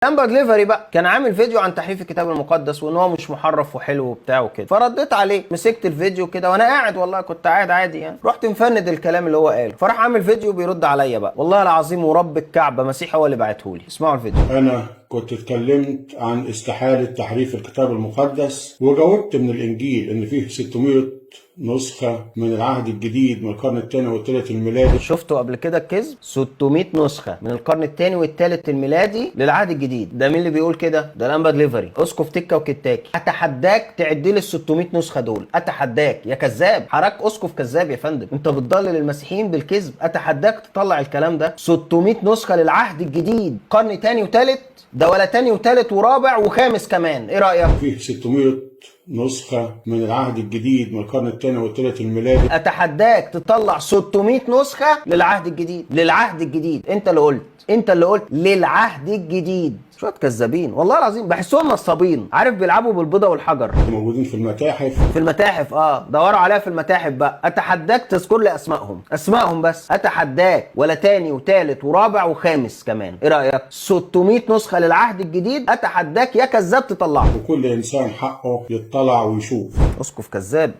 لامبا دليفري بقى كان عامل فيديو عن تحريف الكتاب المقدس وان هو مش محرف وحلو وبتاع وكده، فرديت عليه، مسكت الفيديو كده وانا قاعد، والله كنت قاعد عادي يعني، رحت مفند الكلام اللي هو قاله، فراح عامل فيديو بيرد عليا بقى، والله العظيم ورب الكعبه مسيح هو اللي بعتهولي. اسمعوا الفيديو. أنا كنت اتكلمت عن استحالة تحريف الكتاب المقدس، وجاوبت من الإنجيل إن فيه 600 نسخة من العهد الجديد من القرن الثاني والثالث الميلادي. شفتوا قبل كده الكذب؟ 600 نسخة من القرن الثاني والثالث الميلادي للعهد الجديد. ده مين اللي بيقول كده؟ ده لامبا دليفري، اسقف تكة وكتاكي. اتحداك تعد لي ال 600 نسخة دول، اتحداك يا كذاب. حضرتك اسقف كذاب يا فندم، انت بتضلل المسيحيين بالكذب. اتحداك تطلع الكلام ده. 600 نسخة للعهد الجديد، قرن ثاني وثالث، ده ولا ثاني وثالث ورابع وخامس كمان، ايه رأيك؟ فيه 600 نسخة من العهد الجديد من القرن الثاني والثالث الميلادي. اتحداك تطلع 600 نسخة للعهد الجديد، للعهد الجديد. انت اللي قلت للعهد الجديد. شوية كذابين والله العظيم، بحسهم نصابين، عارف بيلعبوا بالبيضة والحجر. موجودين في المتاحف. في المتاحف، دوروا عليها في المتاحف بقى. اتحداك تذكر لي اسمائهم بس. اتحداك ولا تاني وتالت ورابع وخامس كمان، ايه رأيك؟ 600 نسخة للعهد الجديد، اتحداك يا كذاب تطلعهم. وكل إنسان حقه يطلع ويشوف. اسقف كذاب.